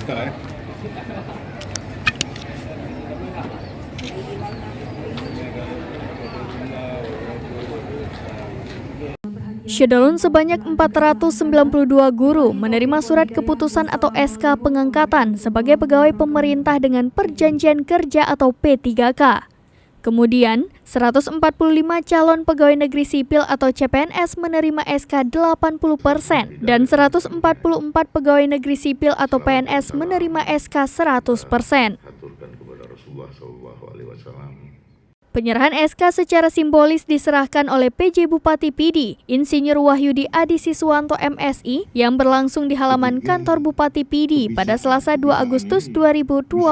SK ya. Syedalun sebanyak 492 guru menerima surat keputusan atau SK pengangkatan sebagai pegawai pemerintah dengan perjanjian kerja atau P3K. Kemudian, 145 calon pegawai negeri sipil atau CPNS menerima SK 80% dan 144 pegawai negeri sipil atau PNS menerima SK 100%. Penyerahan SK secara simbolis diserahkan oleh PJ Bupati Pidi, Insinyur Wahyudi Adi Siswanto MSI, yang berlangsung di halaman kantor Bupati Pidi pada Selasa 2 Agustus 2022.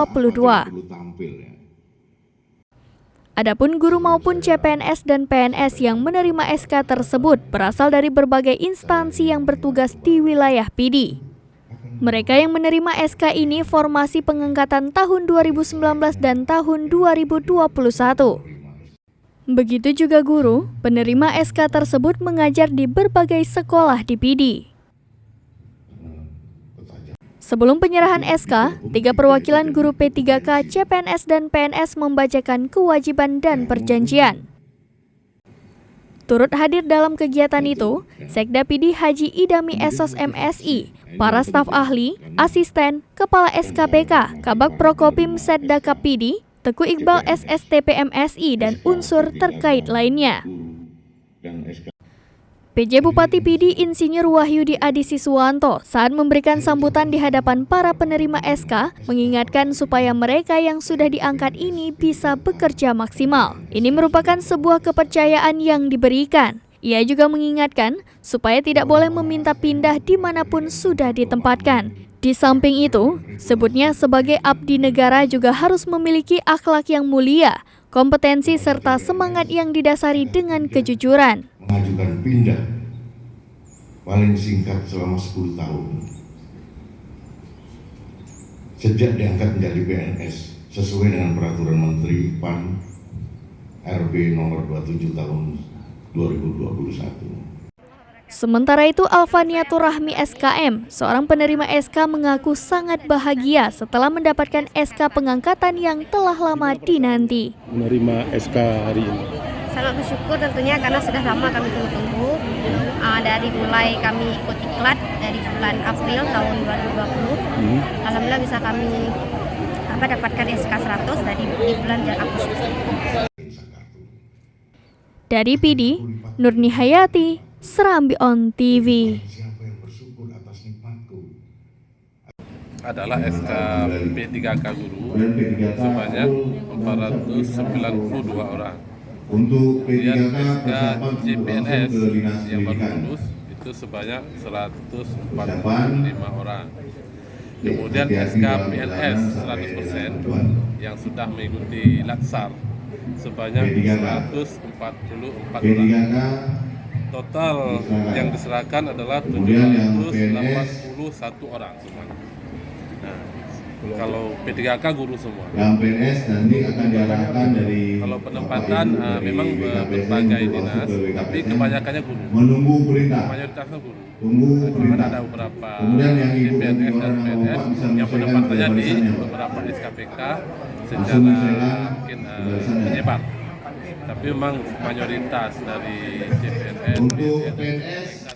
Adapun guru maupun CPNS dan PNS yang menerima SK tersebut berasal dari berbagai instansi yang bertugas di wilayah Pidi. Mereka yang menerima SK ini formasi pengangkatan tahun 2019 dan tahun 2021. Begitu juga guru, penerima SK tersebut mengajar di berbagai sekolah di Pidi. Sebelum penyerahan SK, 3 perwakilan guru P3K, CPNS, dan PNS membacakan kewajiban dan perjanjian. Turut hadir dalam kegiatan itu, Sekda Pidi Haji Idami Esos MSI, para staf ahli, asisten, kepala SKPK, Kabak Prokopim Setdaka Pidi, Teguh Iqbal SSTP MSI, dan unsur terkait lainnya. PJ Bupati Pidi Insinyur Wahyudi Adi Siswanto saat memberikan sambutan di hadapan para penerima SK mengingatkan supaya mereka yang sudah diangkat ini bisa bekerja maksimal. Ini merupakan sebuah kepercayaan yang diberikan. Ia juga mengingatkan supaya tidak boleh meminta pindah dimanapun sudah ditempatkan. Di samping itu, sebutnya sebagai abdi negara juga harus memiliki akhlak yang mulia, kompetensi serta semangat yang didasari dengan kejujuran. Mengajukan pindah paling singkat selama 10 tahun sejak diangkat menjadi PNS sesuai dengan peraturan Menteri PAN RB nomor 27 tahun 2021. Sementara itu, Alfaniatur Rahmi SKM, seorang penerima SK, mengaku sangat bahagia setelah mendapatkan SK pengangkatan yang telah lama dinanti. Menerima SK hari ini. Sangat bersyukur tentunya karena sudah lama kami tunggu-tunggu. Dari mulai kami ikut iklan dari bulan April tahun 2020. Alhamdulillah bisa kami dapatkan SK 100 di bulan Agustus. Dari Pidi, Nurni Hayati, Serambi On TV. Adalah SK P3K guru sebanyak 492 orang. Untuk Kemudian P3K SK persiapan CPNS ke Dinas yang baru Pendidikan. lulus itu sebanyak 145 orang. Kemudian SK PNS 100% yang sudah mengikuti latsar sebanyak 144 orang. Total yang diserahkan adalah 781 orang semuanya. Nah, kalau P3K guru semua. Yang PNS nanti akan diarahkan dari Kalau penempatan memang berbagai dinas, tapi kebanyakannya guru. menunggu perintah. Mayoritasnya guru. Tunggu Cuman perintah. ada beberapa Kemudian yang ibu dan CPNS dan orang PNS bapak bisa yang menyelesaikan penempatannya di barisannya, Pak. beberapa SKPK Langsung secara menyelesaikan mungkin barisannya. menyebar. Tapi memang mayoritas dari CPNS, Untuk PNS, PNS